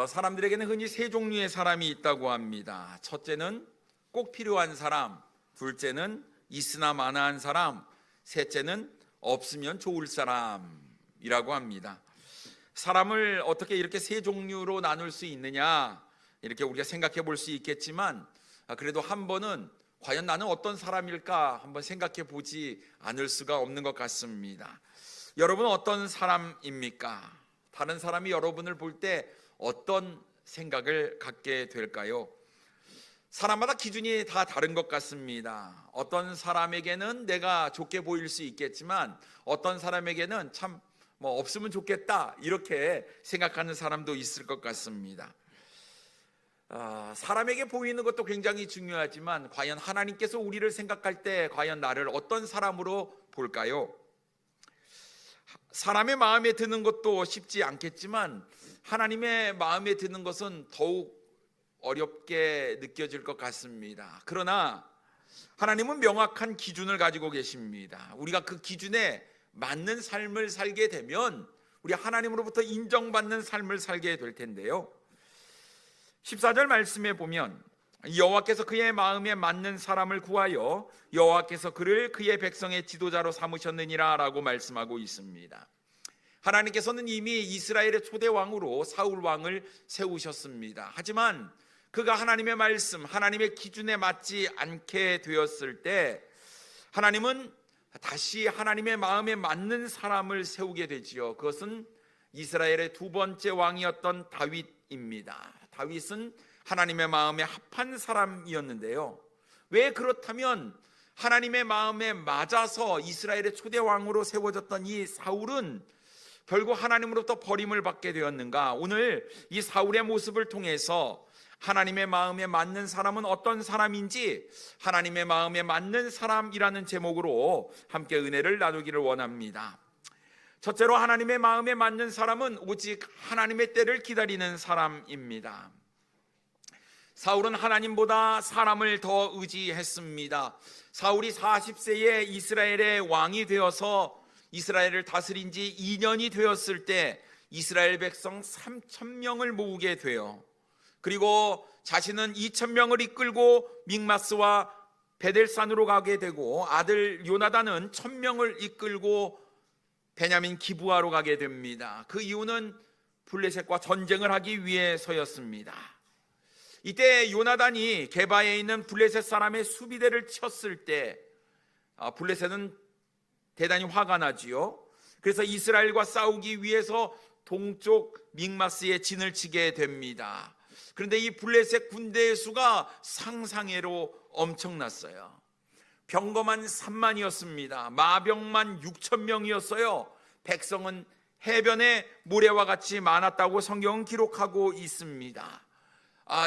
사람들에게는 흔히 세 종류의 사람이 있다고 합니다. 첫째는 꼭 필요한 사람, 둘째는 있으나 마나한 사람, 셋째는 없으면 좋을 사람이라고 합니다. 사람을 어떻게 이렇게 세 종류로 나눌 수 있느냐, 이렇게 우리가 생각해 볼 수 있겠지만, 그래도 한 번은 과연 나는 어떤 사람일까 한번 생각해 보지 않을 수가 없는 것 같습니다. 여러분은 어떤 사람입니까? 다른 사람이 여러분을 볼 때 어떤 생각을 갖게 될까요? 사람마다 기준이 다 다른 것 같습니다. 어떤 사람에게는 내가 좋게 보일 수 있겠지만 어떤 사람에게는 참 없으면 좋겠다 이렇게 생각하는 사람도 있을 것 같습니다. 사람에게 보이는 것도 굉장히 중요하지만 과연 하나님께서 우리를 생각할 때 과연 나를 어떤 사람으로 볼까요? 사람의 마음에 드는 것도 쉽지 않겠지만 하나님의 마음에 드는 것은 더욱 어렵게 느껴질 것 같습니다. 그러나 하나님은 명확한 기준을 가지고 계십니다. 우리가 그 기준에 맞는 삶을 살게 되면 우리 하나님으로부터 인정받는 삶을 살게 될 텐데요. 14절 말씀에 보면 여호와께서 그의 마음에 맞는 사람을 구하여 여호와께서 그를 그의 백성의 지도자로 삼으셨느니라 라고 말씀하고 있습니다. 하나님께서는 이미 이스라엘의 초대 왕으로 사울 왕을 세우셨습니다. 하지만 그가 하나님의 말씀, 하나님의 기준에 맞지 않게 되었을 때 하나님은 다시 하나님의 마음에 맞는 사람을 세우게 되지요. 그것은 이스라엘의 두 번째 왕이었던 다윗입니다. 다윗은 하나님의 마음에 합한 사람이었는데요. 왜 그렇다면 하나님의 마음에 맞아서 이스라엘의 초대 왕으로 세워졌던 이 사울은 결국 하나님으로부터 버림을 받게 되었는가? 오늘 이 사울의 모습을 통해서 하나님의 마음에 맞는 사람은 어떤 사람인지 하나님의 마음에 맞는 사람이라는 제목으로 함께 은혜를 나누기를 원합니다. 첫째로 하나님의 마음에 맞는 사람은 오직 하나님의 때를 기다리는 사람입니다. 사울은 하나님보다 사람을 더 의지했습니다. 사울이 40세에 이스라엘의 왕이 되어서 이스라엘을 다스린 지 2년이 되었을 때 이스라엘 백성 3,000명을 모으게 돼요. 그리고 자신은 2,000명을 이끌고 믹마스와 베델산으로 가게 되고 아들 요나단은 1,000명을 이끌고 베냐민 기브아로 가게 됩니다. 그 이유는 블레셋과 전쟁을 하기 위해서였습니다. 이때 요나단이 게바에 있는 블레셋 사람의 수비대를 쳤을 때 블레셋은 대단히 화가 나지요. 그래서 이스라엘과 싸우기 위해서 동쪽 믹마스에 진을 치게 됩니다. 그런데 이 블레셋 군대의 수가 상상외로 엄청났어요. 병거만 3만이었습니다. 마병만 6,000명이었어요. 백성은 해변의 모래와 같이 많았다고 성경은 기록하고 있습니다.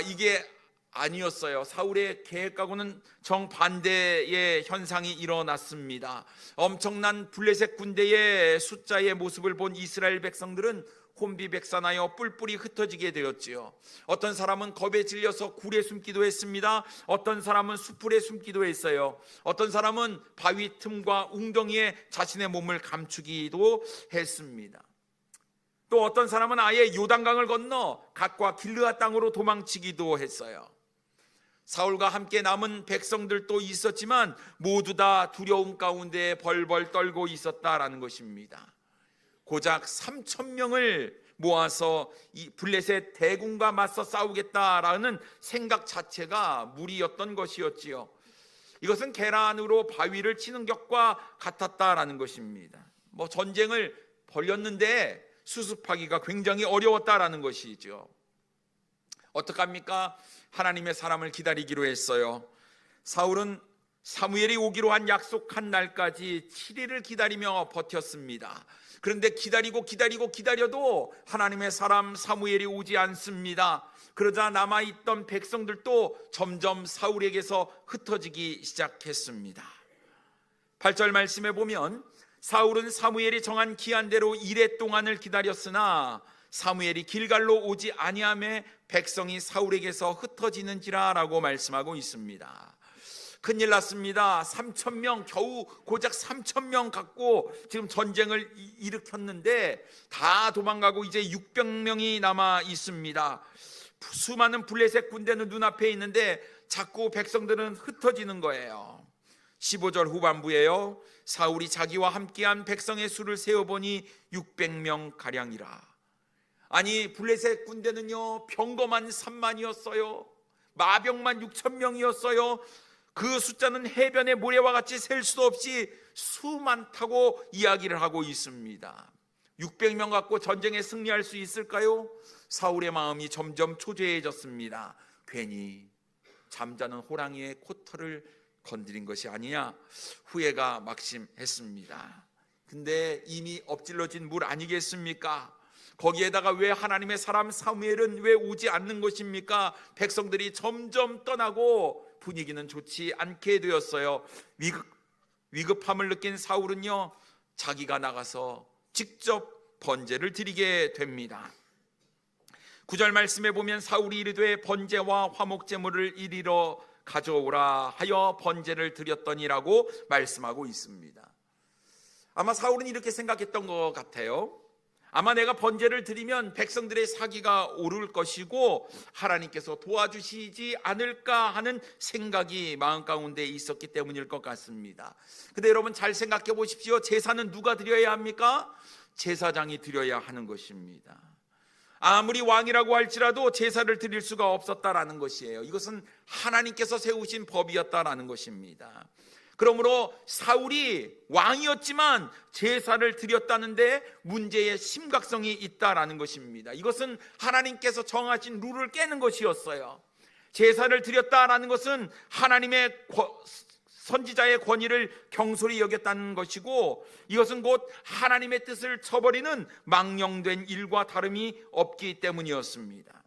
이게 아니었어요. 사울의 계획하고는 정반대의 현상이 일어났습니다. 엄청난 블레셋 군대의 숫자의 모습을 본 이스라엘 백성들은 혼비백산하여 뿔뿔이 흩어지게 되었지요. 어떤 사람은 겁에 질려서 굴에 숨기도 했습니다. 어떤 사람은 수풀에 숨기도 했어요. 어떤 사람은 바위 틈과 웅덩이에 자신의 몸을 감추기도 했습니다. 또 어떤 사람은 아예 요단강을 건너 갓과 길르앗 땅으로 도망치기도 했어요. 사울과 함께 남은 백성들도 있었지만 모두 다 두려움 가운데 벌벌 떨고 있었다라는 것입니다. 고작 3,000명을 모아서 이 블레셋 대군과 맞서 싸우겠다라는 생각 자체가 무리였던 것이었지요. 이것은 계란으로 바위를 치는 격과 같았다라는 것입니다. 전쟁을 벌였는데 수습하기가 굉장히 어려웠다라는 것이죠. 어떡합니까? 하나님의 사람을 기다리기로 했어요. 사울은 사무엘이 오기로 한 약속한 날까지 7일을 기다리며 버텼습니다. 그런데 기다려도 하나님의 사람 사무엘이 오지 않습니다. 그러자 남아있던 백성들도 점점 사울에게서 흩어지기 시작했습니다. 8절 말씀에 보면 사울은 사무엘이 정한 기한대로 이레 동안을 기다렸으나 사무엘이 길갈로 오지 아니하매 백성이 사울에게서 흩어지는지라 라고 말씀하고 있습니다. 큰일 났습니다. 3,000명, 겨우 고작 3,000명 갖고 지금 전쟁을 일으켰는데 다 도망가고 이제 600명이 남아 있습니다. 수많은 블레셋 군대는 눈앞에 있는데 자꾸 백성들은 흩어지는 거예요. 15절 후반부에요. 사울이 자기와 함께한 백성의 수를 세어보니 600명 가량이라. 아니, 블레셋 군대는요 병거만 3만이었어요. 마병만 6,000명이었어요. 그 숫자는 해변의 모래와 같이 셀 수도 없이 수많다고 이야기를 하고 있습니다. 600명 갖고 전쟁에 승리할 수 있을까요? 사울의 마음이 점점 초조해졌습니다. 괜히 잠자는 호랑이의 코털을 건드린 것이 아니냐 후회가 막심했습니다. 근데 이미 엎질러진 물 아니겠습니까? 거기에다가 왜 하나님의 사람 사무엘은 왜 오지 않는 것입니까? 백성들이 점점 떠나고 분위기는 좋지 않게 되었어요. 위급함을 느낀 사울은요 자기가 나가서 직접 번제를 드리게 됩니다. 9절 말씀에 보면 사울이 이르되 번제와 화목제물을 이리로 가져오라 하여 번제를 드렸더니라고 말씀하고 있습니다. 아마 사울은 이렇게 생각했던 것 같아요. 아마 내가 번제를 드리면 백성들의 사기가 오를 것이고 하나님께서 도와주시지 않을까 하는 생각이 마음 가운데 있었기 때문일 것 같습니다. 근데 여러분 잘 생각해 보십시오. 제사는 누가 드려야 합니까? 제사장이 드려야 하는 것입니다. 아무리 왕이라고 할지라도 제사를 드릴 수가 없었다라는 것이에요. 이것은 하나님께서 세우신 법이었다라는 것입니다. 그러므로 사울이 왕이었지만 제사를 드렸다는데 문제의 심각성이 있다라는 것입니다. 이것은 하나님께서 정하신 룰을 깨는 것이었어요. 제사를 드렸다라는 것은 하나님의 선지자의 권위를 경솔히 여겼다는 것이고 이것은 곧 하나님의 뜻을 저버리는 망령된 일과 다름이 없기 때문이었습니다.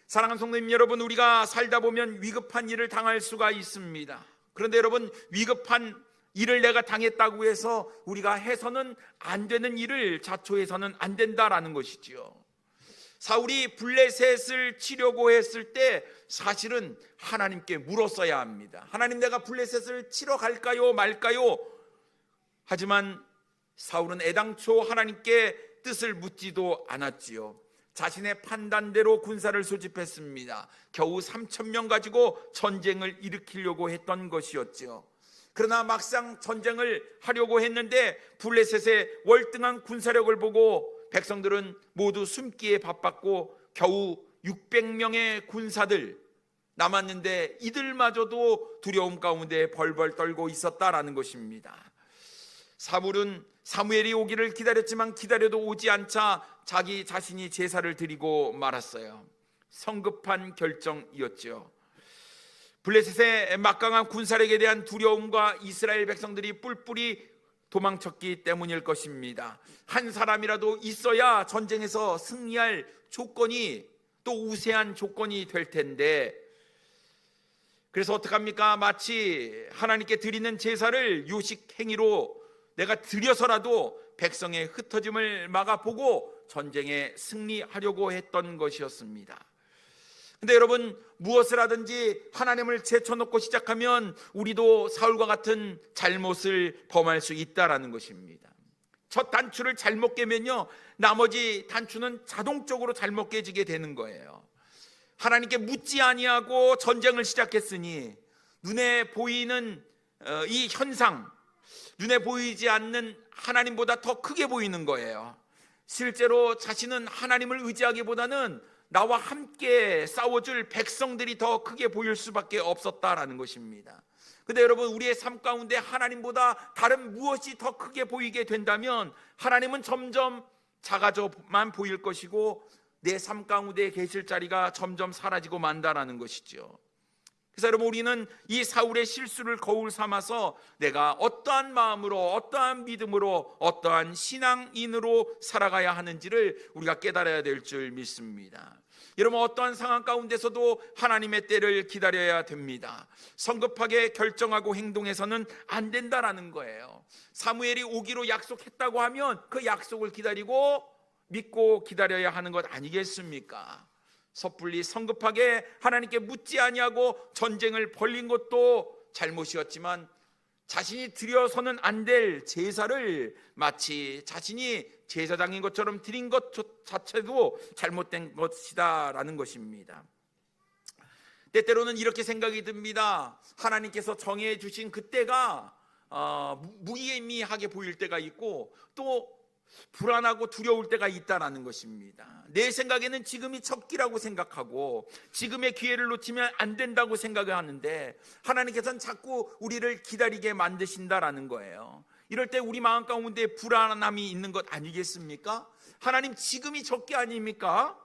사랑하는 성도님 여러분, 우리가 살다 보면 위급한 일을 당할 수가 있습니다. 그런데 여러분, 위급한 일을 내가 당했다고 해서 우리가 해서는 안 되는 일을 자초해서는 안 된다라는 것이지요. 사울이 블레셋을 치려고 했을 때 사실은 하나님께 물었어야 합니다. 하나님, 내가 블레셋을 치러 갈까요 말까요? 하지만 사울은 애당초 하나님께 뜻을 묻지도 않았지요. 자신의 판단대로 군사를 소집했습니다. 겨우 3,000명 가지고 전쟁을 일으키려고 했던 것이었지요. 그러나 막상 전쟁을 하려고 했는데 블레셋의 월등한 군사력을 보고 백성들은 모두 숨기에 바빴고 겨우 600명의 군사들 남았는데 이들마저도 두려움 가운데 벌벌 떨고 있었다라는 것입니다. 사무엘이 오기를 기다렸지만 기다려도 오지 않자 자기 자신이 제사를 드리고 말았어요. 성급한 결정이었죠. 블레셋의 막강한 군사력에 대한 두려움과 이스라엘 백성들이 뿔뿔이 도망쳤기 때문일 것입니다. 한 사람이라도 있어야 전쟁에서 승리할 조건이 또 우세한 조건이 될 텐데 그래서 어떡합니까? 마치 하나님께 드리는 제사를 요식 행위로 내가 드려서라도 백성의 흩어짐을 막아보고 전쟁에 승리하려고 했던 것이었습니다. 근데 여러분, 무엇을 하든지 하나님을 제쳐놓고 시작하면 우리도 사울과 같은 잘못을 범할 수 있다라는 것입니다. 첫 단추를 잘못 깨면요 나머지 단추는 자동적으로 잘못 깨지게 되는 거예요. 하나님께 묻지 아니하고 전쟁을 시작했으니 눈에 보이는 이 현상, 눈에 보이지 않는 하나님보다 더 크게 보이는 거예요. 실제로 자신은 하나님을 의지하기보다는 나와 함께 싸워줄 백성들이 더 크게 보일 수밖에 없었다라는 것입니다. 근데 여러분, 우리의 삶 가운데 하나님보다 다른 무엇이 더 크게 보이게 된다면 하나님은 점점 작아져만 보일 것이고 내 삶 가운데 계실 자리가 점점 사라지고 만다라는 것이죠. 그래서 여러분, 우리는 이 사울의 실수를 거울 삼아서 내가 어떠한 마음으로, 어떠한 믿음으로, 어떠한 신앙인으로 살아가야 하는지를 우리가 깨달아야 될 줄 믿습니다. 여러분, 어떠한 상황 가운데서도 하나님의 때를 기다려야 됩니다. 성급하게 결정하고 행동해서는 안 된다라는 거예요. 사무엘이 오기로 약속했다고 하면 그 약속을 기다리고 믿고 기다려야 하는 것 아니겠습니까? 섣불리 성급하게 하나님께 묻지 아니하고 전쟁을 벌린 것도 잘못이었지만 자신이 드려서는 안 될 제사를 마치 자신이 제사장인 것처럼 드린 것 자체도 잘못된 것이다라는 것입니다. 때때로는 이렇게 생각이 듭니다. 하나님께서 정해 주신 그때가 무의미하게 보일 때가 있고 또 불안하고 두려울 때가 있다라는 것입니다. 내 생각에는 지금이 적기라고 생각하고 지금의 기회를 놓치면 안 된다고 생각을 하는데 하나님께서는 자꾸 우리를 기다리게 만드신다라는 거예요. 이럴 때 우리 마음 가운데 불안함이 있는 것 아니겠습니까? 하나님 지금이 적기 아닙니까?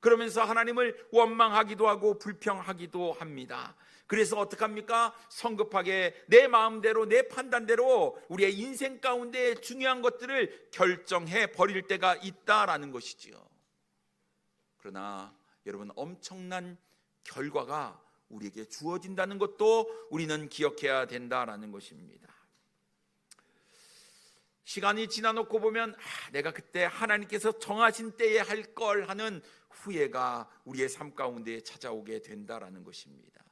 그러면서 하나님을 원망하기도 하고 불평하기도 합니다. 그래서 어떡합니까? 성급하게 내 마음대로 내 판단대로 우리의 인생 가운데 중요한 것들을 결정해 버릴 때가 있다라는 것이지요. 그러나 여러분, 엄청난 결과가 우리에게 주어진다는 것도 우리는 기억해야 된다라는 것입니다. 시간이 지나놓고 보면 내가 그때 하나님께서 정하신 때에 할 걸 하는 후회가 우리의 삶 가운데 찾아오게 된다라는 것입니다.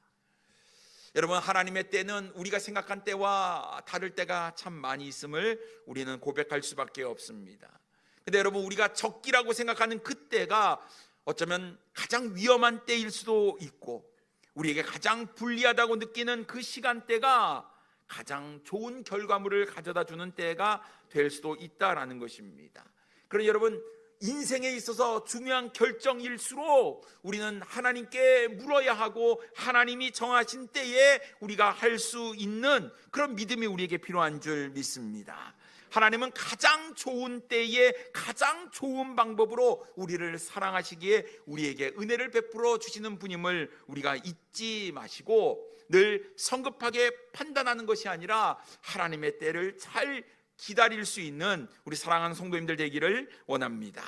여러분, 하나님의 때는 우리가 생각한 때와 다를 때가 참 많이 있음을 우리는 고백할 수밖에 없습니다. 근데 여러분, 우리가 적기라고 생각하는 그때가 어쩌면 가장 위험한 때일 수도 있고 우리에게 가장 불리하다고 느끼는 그 시간대가 가장 좋은 결과물을 가져다 주는 때가 될 수도 있다라는 것입니다. 그러나 여러분, 인생에 있어서 중요한 결정일수록 우리는 하나님께 물어야 하고 하나님이 정하신 때에 우리가 할 수 있는 그런 믿음이 우리에게 필요한 줄 믿습니다. 하나님은 가장 좋은 때에 가장 좋은 방법으로 우리를 사랑하시기에 우리에게 은혜를 베풀어 주시는 분임을 우리가 잊지 마시고 늘 성급하게 판단하는 것이 아니라 하나님의 때를 잘 기다릴 수 있는 우리 사랑하는 성도님들 되기를 원합니다.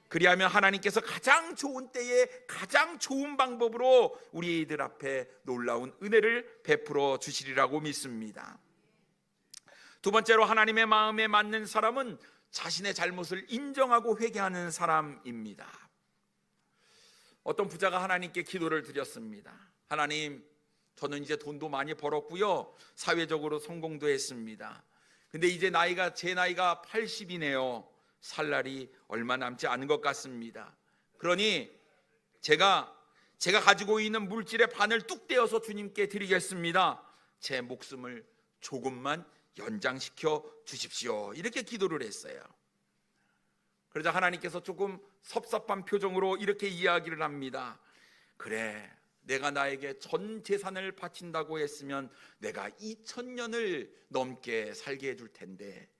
그리하면 하나님께서 가장 좋은 때에 가장 좋은 방법으로 우리들 앞에 놀라운 은혜를 베풀어 주시리라고 믿습니다. 두 번째로, 하나님의 마음에 맞는 사람은 자신의 잘못을 인정하고 회개하는 사람입니다. 어떤 부자가 하나님께 기도를 드렸습니다. 하나님, 저는 이제 돈도 많이 벌었고요, 사회적으로 성공도 했습니다. 근데 이제 제 나이가 80이네요. 살 날이 얼마 남지 않은 것 같습니다. 그러니 제가 가지고 있는 물질의 반을 뚝 떼어서 주님께 드리겠습니다. 제 목숨을 조금만 연장시켜 주십시오. 이렇게 기도를 했어요. 그러자 하나님께서 조금 섭섭한 표정으로 이렇게 이야기를 합니다. 그래, 내가 나에게 전 재산을 바친다고 했으면 내가 2000년을 넘게 살게 해줄 텐데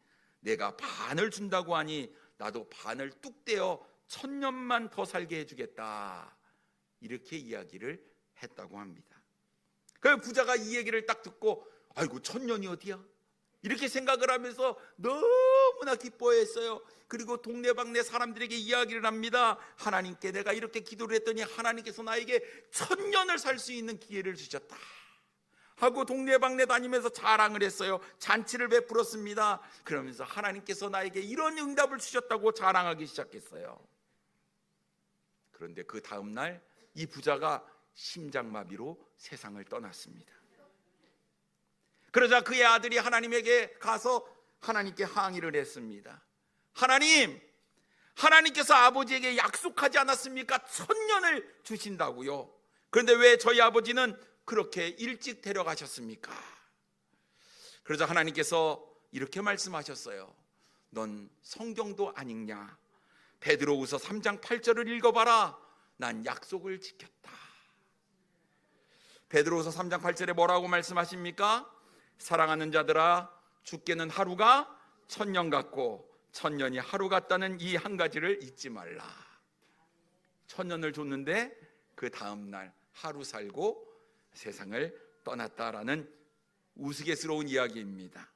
내가 반을 준다고 하니 나도 반을 뚝 떼어 1000년만 더 살게 해주겠다. 이렇게 이야기를 했다고 합니다. 그 부자가 이 얘기를 딱 듣고 아이고 1000년이 어디야? 이렇게 생각을 하면서 너무나 기뻐했어요. 그리고 동네방네 사람들에게 이야기를 합니다. 하나님께 내가 이렇게 기도를 했더니 하나님께서 나에게 1000년을 살 수 있는 기회를 주셨다 하고 동네방네 다니면서 자랑을 했어요. 잔치를 베풀었습니다. 그러면서 하나님께서 나에게 이런 응답을 주셨다고 자랑하기 시작했어요. 그런데 그 다음 날 이 부자가 심장마비로 세상을 떠났습니다. 그러자 그의 아들이 하나님에게 가서 하나님께 항의를 했습니다. 하나님, 하나님께서 아버지에게 약속하지 않았습니까? 1000년을 주신다고요. 그런데 왜 저희 아버지는 그렇게 일찍 데려가셨습니까? 그러자 하나님께서 이렇게 말씀하셨어요. 넌 성경도 안 읽냐? 베드로후서 3장 8절을 읽어봐라. 난 약속을 지켰다. 베드로후서 3장 8절에 뭐라고 말씀하십니까? 사랑하는 자들아, 주께는 하루가 1000년 같고 1000년이 하루 같다는 이 한 가지를 잊지 말라. 1000년을 줬는데 그 다음 날 하루 살고 세상을 떠났다라는 우스갯스러운 이야기입니다.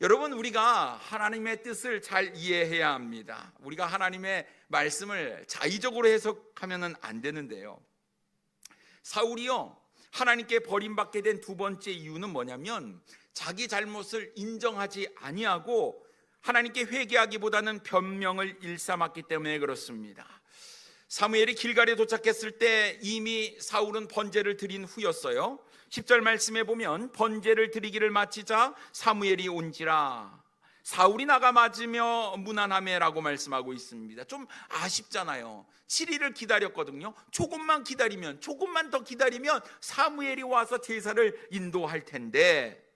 여러분, 우리가 하나님의 뜻을 잘 이해해야 합니다. 우리가 하나님의 말씀을 자의적으로 해석하면 안 되는데요. 사울이요, 하나님께 버림받게 된 두 번째 이유는 뭐냐면 자기 잘못을 인정하지 아니하고 하나님께 회개하기보다는 변명을 일삼았기 때문에 그렇습니다. 사무엘이 길갈에 도착했을 때 이미 사울은 번제를 드린 후였어요. 10절 말씀에 보면 번제를 드리기를 마치자 사무엘이 온지라 사울이 나가 맞으며 무난하매라고 말씀하고 있습니다. 좀 아쉽잖아요. 7일을 기다렸거든요. 조금만 더 기다리면 사무엘이 와서 제사를 인도할 텐데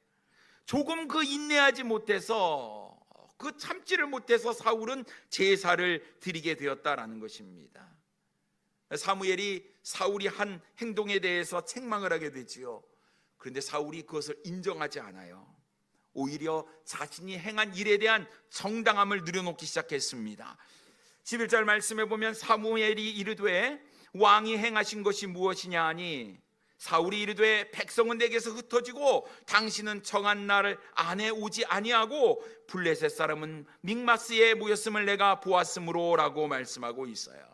조금 그 인내하지 못해서 그 참지를 못해서 사울은 제사를 드리게 되었다라는 것입니다. 사무엘이 사울이 한 행동에 대해서 책망을 하게 되지요. 그런데 사울이 그것을 인정하지 않아요. 오히려 자신이 행한 일에 대한 정당함을 누려놓기 시작했습니다. 11절 말씀에 보면 사무엘이 이르되 왕이 행하신 것이 무엇이냐 하니 사울이 이르되 백성은 내게서 흩어지고 당신은 정한 날 안에 오지 아니하고 블레셋 사람은 믹마스에 모였음을 내가 보았으므로 라고 말씀하고 있어요.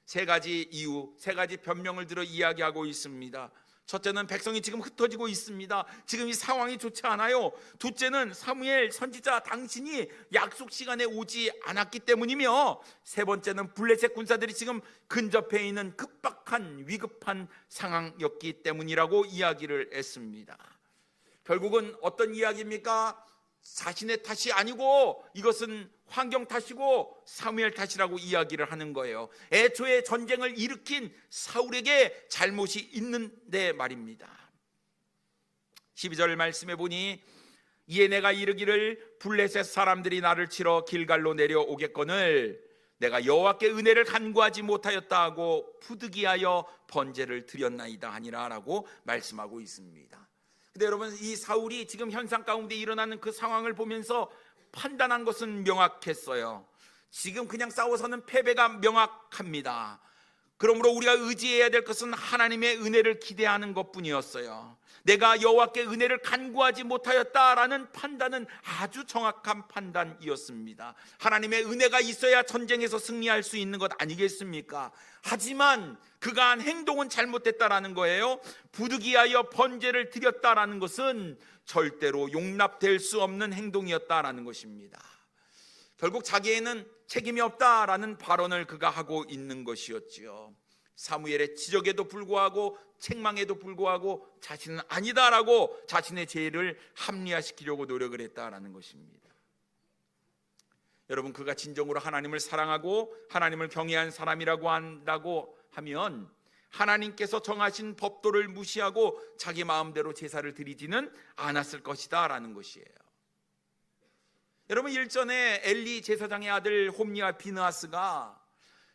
세 가지 이유, 세 가지 변명을 들어 이야기하고 있습니다. 첫째는 백성이 지금 흩어지고 있습니다. 지금 이 상황이 좋지 않아요. 둘째는 사무엘 선지자 당신이 약속 시간에 오지 않았기 때문이며, 세 번째는 블레셋 군사들이 지금 근접해 있는 급박한 위급한 상황이었기 때문이라고 이야기를 했습니다. 결국은 어떤 이야기입니까? 자신의 탓이 아니고 이것은 환경 탓이고 사무엘 탓이라고 이야기를 하는 거예요. 애초에 전쟁을 일으킨 사울에게 잘못이 있는데 말입니다. 12절 말씀해 보니 이에 내가 이르기를 블레셋 사람들이 나를 치러 길갈로 내려오겠거늘 내가 여호와께 은혜를 간구하지 못하였다 하고 부득이하여 번제를 드렸나이다 하니라 라고 말씀하고 있습니다. 근데 여러분, 이 사울이 지금 현상 가운데 일어나는 그 상황을 보면서 판단한 것은 명확했어요. 지금 그냥 싸워서는 패배가 명확합니다. 그러므로 우리가 의지해야 될 것은 하나님의 은혜를 기대하는 것뿐이었어요. 내가 여호와께 은혜를 간구하지 못하였다라는 판단은 아주 정확한 판단이었습니다. 하나님의 은혜가 있어야 전쟁에서 승리할 수 있는 것 아니겠습니까? 하지만 그가 한 행동은 잘못됐다라는 거예요. 부득이하여 번제를 드렸다라는 것은 절대로 용납될 수 없는 행동이었다라는 것입니다. 결국 자기에는 책임이 없다라는 발언을 그가 하고 있는 것이었지요. 사무엘의 지적에도 불구하고 책망에도 불구하고 자신은 아니다라고 자신의 죄를 합리화시키려고 노력을 했다라는 것입니다. 여러분, 그가 진정으로 하나님을 사랑하고 하나님을 경외한 사람이라고 한다고 하면 하나님께서 정하신 법도를 무시하고 자기 마음대로 제사를 드리지는 않았을 것이다 라는 것이에요. 여러분, 일전에 엘리 제사장의 아들 홈리와 비느하스가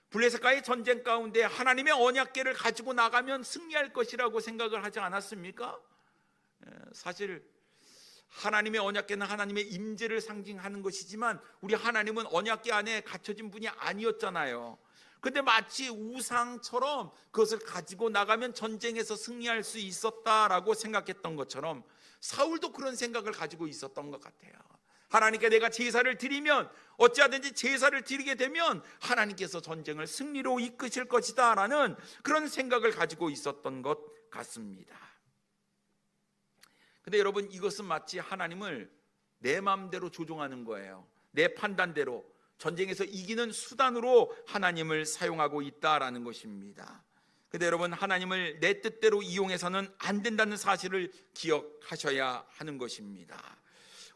블레셋과의 전쟁 가운데 하나님의 언약궤를 가지고 나가면 승리할 것이라고 생각을 하지 않았습니까? 사실 하나님의 언약궤는 하나님의 임재를 상징하는 것이지만 우리 하나님은 언약궤 안에 갇혀진 분이 아니었잖아요. 근데 마치 우상처럼 그것을 가지고 나가면 전쟁에서 승리할 수 있었다라고 생각했던 것처럼 사울도 그런 생각을 가지고 있었던 것 같아요. 하나님께 내가 제사를 드리면, 어찌하든지 제사를 드리게 되면 하나님께서 전쟁을 승리로 이끄실 것이다 라는 그런 생각을 가지고 있었던 것 같습니다. 근데 여러분, 이것은 마치 하나님을 내 마음대로 조종하는 거예요. 내 판단대로 전쟁에서 이기는 수단으로 하나님을 사용하고 있다라는 것입니다. 근데 여러분, 하나님을 내 뜻대로 이용해서는 안 된다는 사실을 기억하셔야 하는 것입니다.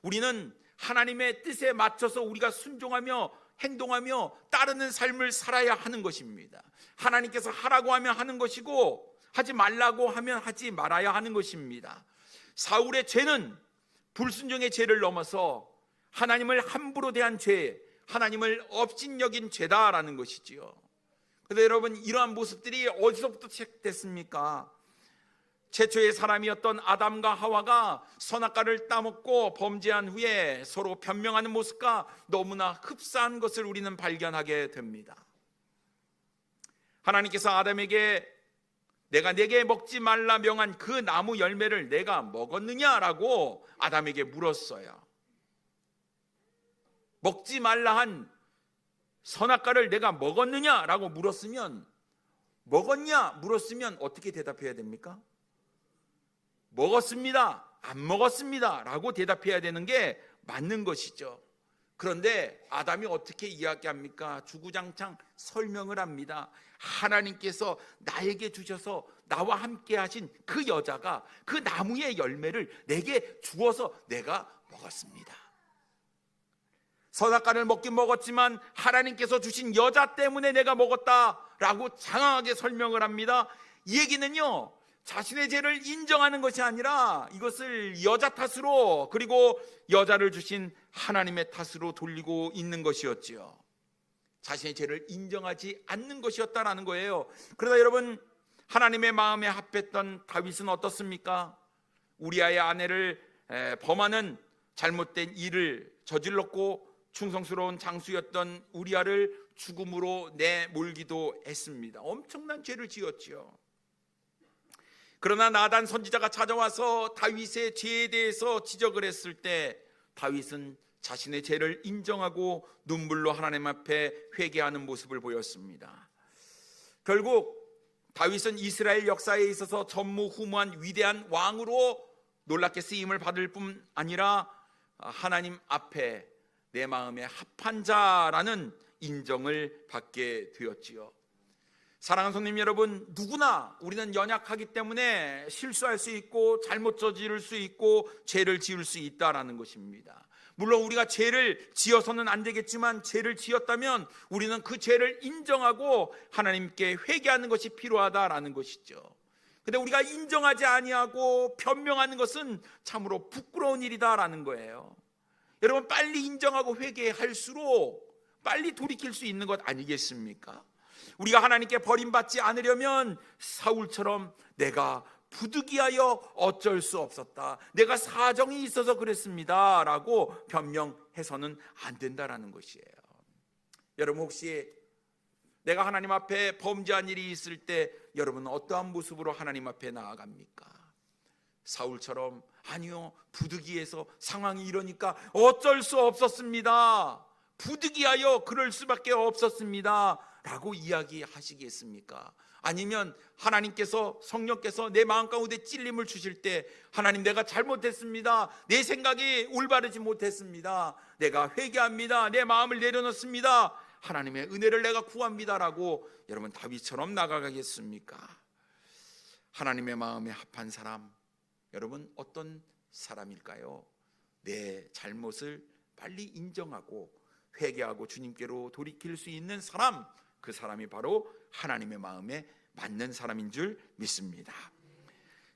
우리는 하나님의 뜻에 맞춰서 우리가 순종하며 행동하며 따르는 삶을 살아야 하는 것입니다. 하나님께서 하라고 하면 하는 것이고 하지 말라고 하면 하지 말아야 하는 것입니다. 사울의 죄는 불순종의 죄를 넘어서 하나님을 함부로 대한 죄, 하나님을 업신여긴 죄다라는 것이지요. 그런데 여러분, 이러한 모습들이 어디서부터 시작됐습니까? 최초의 사람이었던 아담과 하와가 선악과를 따먹고 범죄한 후에 서로 변명하는 모습과 너무나 흡사한 것을 우리는 발견하게 됩니다. 하나님께서 아담에게 내가 내게 먹지 말라 명한 그 나무 열매를 내가 먹었느냐라고 아담에게 물었어요. 먹지 말라 한 선악과를 내가 먹었느냐라고 물었으면, 먹었냐 물었으면 어떻게 대답해야 됩니까? 먹었습니다, 안 먹었습니다 라고 대답해야 되는 게 맞는 것이죠. 그런데 아담이 어떻게 이야기합니까? 주구장창 설명을 합니다. 하나님께서 나에게 주셔서 나와 함께 하신 그 여자가 그 나무의 열매를 내게 주어서 내가 먹었습니다. 선악과를 먹긴 먹었지만 하나님께서 주신 여자 때문에 내가 먹었다라고 장황하게 설명을 합니다. 이 얘기는요, 자신의 죄를 인정하는 것이 아니라 이것을 여자 탓으로, 그리고 여자를 주신 하나님의 탓으로 돌리고 있는 것이었지요. 자신의 죄를 인정하지 않는 것이었다라는 거예요. 그러다 여러분, 하나님의 마음에 합했던 다윗은 어떻습니까? 우리아의 아내를 범하는 잘못된 일을 저질렀고 충성스러운 장수였던 우리아를 죽음으로 내몰기도 했습니다. 엄청난 죄를 지었지요. 그러나 나단 선지자가 찾아와서 다윗의 죄에 대해서 지적을 했을 때 다윗은 자신의 죄를 인정하고 눈물로 하나님 앞에 회개하는 모습을 보였습니다. 결국 다윗은 이스라엘 역사에 있어서 전무후무한 위대한 왕으로 놀랍게 쓰임을 받을 뿐 아니라 하나님 앞에 내 마음에 합한 자라는 인정을 받게 되었지요. 사랑하는 성도님 여러분, 누구나 우리는 연약하기 때문에 실수할 수 있고 잘못 저지를 수 있고 죄를 지을 수 있다라는 것입니다. 물론 우리가 죄를 지어서는 안 되겠지만 죄를 지었다면 우리는 그 죄를 인정하고 하나님께 회개하는 것이 필요하다라는 것이죠. 근데 우리가 인정하지 아니하고 변명하는 것은 참으로 부끄러운 일이다라는 거예요. 여러분, 빨리 인정하고 회개할수록 빨리 돌이킬 수 있는 것 아니겠습니까? 우리가 하나님께 버림받지 않으려면 사울처럼 내가 부득이하여 어쩔 수 없었다, 내가 사정이 있어서 그랬습니다 라고 변명해서는 안 된다라는 것이에요. 여러분, 혹시 내가 하나님 앞에 범죄한 일이 있을 때 여러분은 어떠한 모습으로 하나님 앞에 나아갑니까? 사울처럼 아니요, 부득이해서 상황이 이러니까 어쩔 수 없었습니다, 부득이하여 그럴 수밖에 없었습니다 라고 이야기하시겠습니까? 아니면 하나님께서, 성령께서 내 마음 가운데 찔림을 주실 때 하나님, 내가 잘못했습니다, 내 생각이 올바르지 못했습니다, 내가 회개합니다, 내 마음을 내려놓습니다, 하나님의 은혜를 내가 구합니다 라고 여러분 다윗처럼 나아가겠습니까? 하나님의 마음에 합한 사람, 여러분 어떤 사람일까요? 내 잘못을 빨리 인정하고 회개하고 주님께로 돌이킬 수 있는 사람, 그 사람이 바로 하나님의 마음에 맞는 사람인 줄 믿습니다.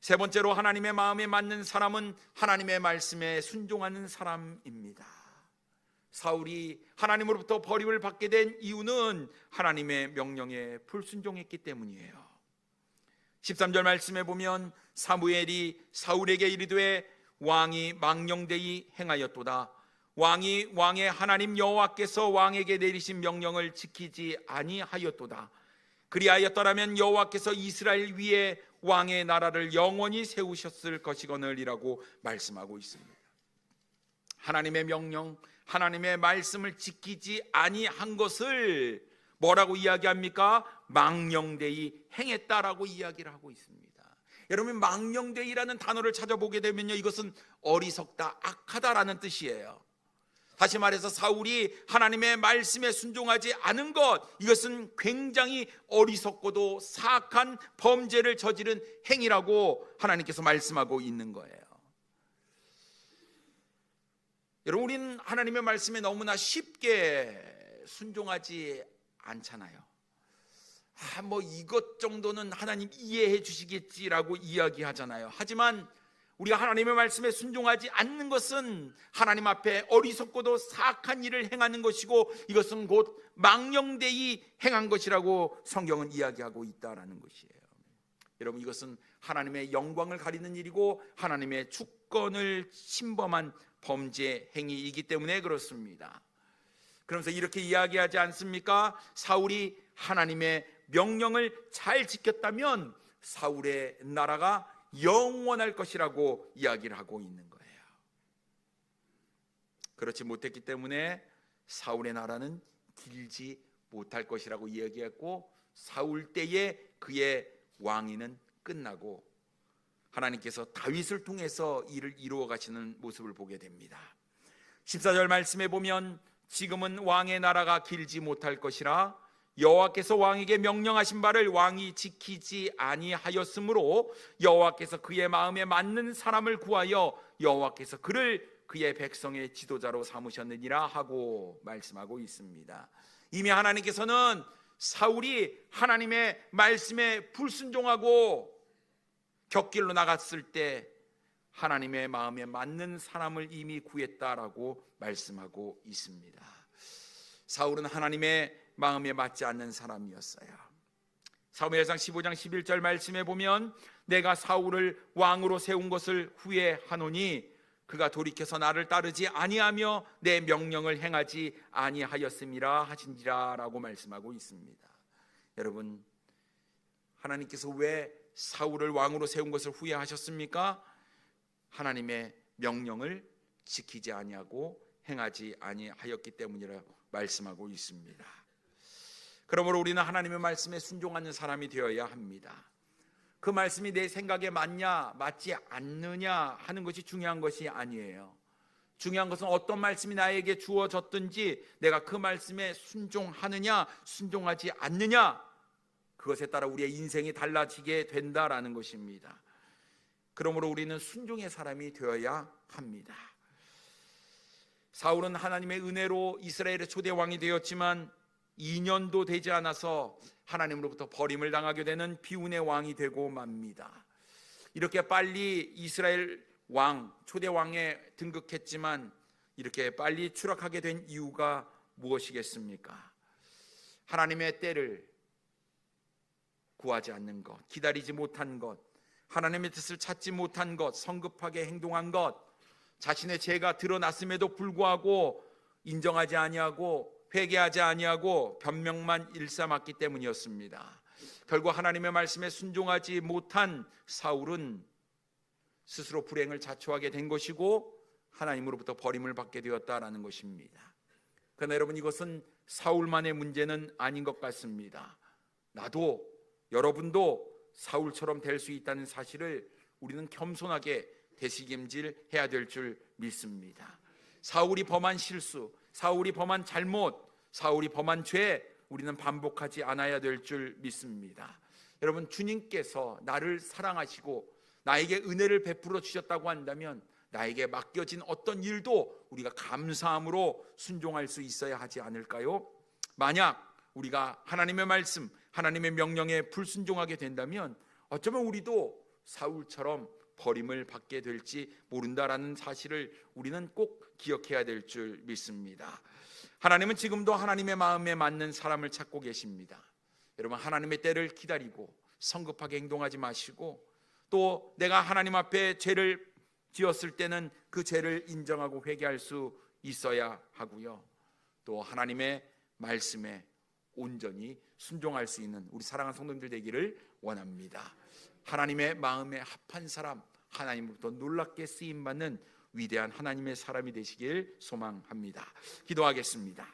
세 번째로 하나님의 마음에 맞는 사람은 하나님의 말씀에 순종하는 사람입니다. 사울이 하나님으로부터 버림을 받게 된 이유는 하나님의 명령에 불순종했기 때문이에요. 13절 말씀에 보면 사무엘이 사울에게 이르되 왕이 망령되이 행하였도다. 왕이 왕의 하나님 여호와께서 왕에게 내리신 명령을 지키지 아니하였도다. 그리하였더라면 여호와께서 이스라엘 위에 왕의 나라를 영원히 세우셨을 것이거늘이라고 말씀하고 있습니다. 하나님의 명령, 하나님의 말씀을 지키지 아니한 것을 뭐라고 이야기합니까? 망령되이 행했다라고 이야기를 하고 있습니다. 여러분, 망령되이라는 단어를 찾아보게 되면요, 이것은 어리석다, 악하다라는 뜻이에요. 다시 말해서 사울이 하나님의 말씀에 순종하지 않은 것, 이것은 굉장히 어리석고도 사악한 범죄를 저지른 행위라고 하나님께서 말씀하고 있는 거예요. 여러분, 우리는 하나님의 말씀에 너무나 쉽게 순종하지 않잖아요. 뭐 이것 정도는 하나님 이해해 주시겠지라고 이야기하잖아요. 하지만 우리가 하나님의 말씀에 순종하지 않는 것은 하나님 앞에 어리석고도 사악한 일을 행하는 것이고, 이것은 곧 망령되이 행한 것이라고 성경은 이야기하고 있다라는 것이에요. 여러분, 이것은 하나님의 영광을 가리는 일이고 하나님의 주권을 침범한 범죄 행위이기 때문에 그렇습니다. 그러면서 이렇게 이야기하지 않습니까? 사울이 하나님의 명령을 잘 지켰다면 사울의 나라가 영원할 것이라고 이야기를 하고 있는 거예요. 그렇지 못했기 때문에 사울의 나라는 길지 못할 것이라고 이야기했고, 사울 때에 그의 왕위는 끝나고 하나님께서 다윗을 통해서 이를 이루어 가시는 모습을 보게 됩니다. 14절 말씀에 보면 지금은 왕의 나라가 길지 못할 것이라 여호와께서 왕에게 명령하신 바를 왕이 지키지 아니하였으므로 여호와께서 그의 마음에 맞는 사람을 구하여 여호와께서 그를 그의 백성의 지도자로 삼으셨느니라 하고 말씀하고 있습니다. 이미 하나님께서는 사울이 하나님의 말씀에 불순종하고 격길로 나갔을 때 하나님의 마음에 맞는 사람을 이미 구했다라고 말씀하고 있습니다. 사울은 하나님의 마음에 맞지 않는 사람이었어요. 사무엘상 15장 11절 말씀에 보면 내가 사울을 왕으로 세운 것을 후회하노니 그가 돌이켜서 나를 따르지 아니하며 내 명령을 행하지 아니하였음이라 하신지라 라고 말씀하고 있습니다. 여러분, 하나님께서 왜 사울을 왕으로 세운 것을 후회하셨습니까? 하나님의 명령을 지키지 아니하고 행하지 아니하였기 때문이라고 말씀하고 있습니다. 그러므로 우리는 하나님의 말씀에 순종하는 사람이 되어야 합니다. 그 말씀이 내 생각에 맞냐 맞지 않느냐 하는 것이 중요한 것이 아니에요. 중요한 것은 어떤 말씀이 나에게 주어졌든지 내가 그 말씀에 순종하느냐 순종하지 않느냐, 그것에 따라 우리의 인생이 달라지게 된다라는 것입니다. 그러므로 우리는 순종의 사람이 되어야 합니다. 사울은 하나님의 은혜로 이스라엘의 초대 왕이 되었지만 2년도 되지 않아서 하나님으로부터 버림을 당하게 되는 비운의 왕이 되고 맙니다. 이렇게 빨리 이스라엘 왕, 초대 왕에 등극했지만 이렇게 빨리 추락하게 된 이유가 무엇이겠습니까? 하나님의 때를 구하지 않는 것, 기다리지 못한 것, 하나님의 뜻을 찾지 못한 것, 성급하게 행동한 것, 자신의 죄가 드러났음에도 불구하고 인정하지 아니하고 회개하지 아니하고 변명만 일삼았기 때문이었습니다. 결국 하나님의 말씀에 순종하지 못한 사울은 스스로 불행을 자초하게 된 것이고 하나님으로부터 버림을 받게 되었다라는 것입니다. 그러나 여러분, 이것은 사울만의 문제는 아닌 것 같습니다. 나도 여러분도 사울처럼 될 수 있다는 사실을 우리는 겸손하게 되새김질해야 될 줄 믿습니다. 사울이 범한 실수, 사울이 범한 잘못, 사울이 범한 죄, 우리는 반복하지 않아야 될 줄 믿습니다. 여러분, 주님께서 나를 사랑하시고 나에게 은혜를 베풀어 주셨다고 한다면 나에게 맡겨진 어떤 일도 우리가 감사함으로 순종할 수 있어야 하지 않을까요? 만약 우리가 하나님의 말씀, 하나님의 명령에 불순종하게 된다면 어쩌면 우리도 사울처럼 버림을 받게 될지 모른다라는 사실을 우리는 꼭 기억해야 될 줄 믿습니다. 하나님은 지금도 하나님의 마음에 맞는 사람을 찾고 계십니다. 여러분, 하나님의 때를 기다리고 성급하게 행동하지 마시고, 또 내가 하나님 앞에 죄를 지었을 때는 그 죄를 인정하고 회개할 수 있어야 하고요, 또 하나님의 말씀에 온전히 순종할 수 있는 우리 사랑하는 성도님들 되기를 원합니다. 하나님의 마음에 합한 사람, 하나님으로부터 놀랍게 쓰임받는 위대한 하나님의 사람이 되시길 소망합니다. 기도하겠습니다.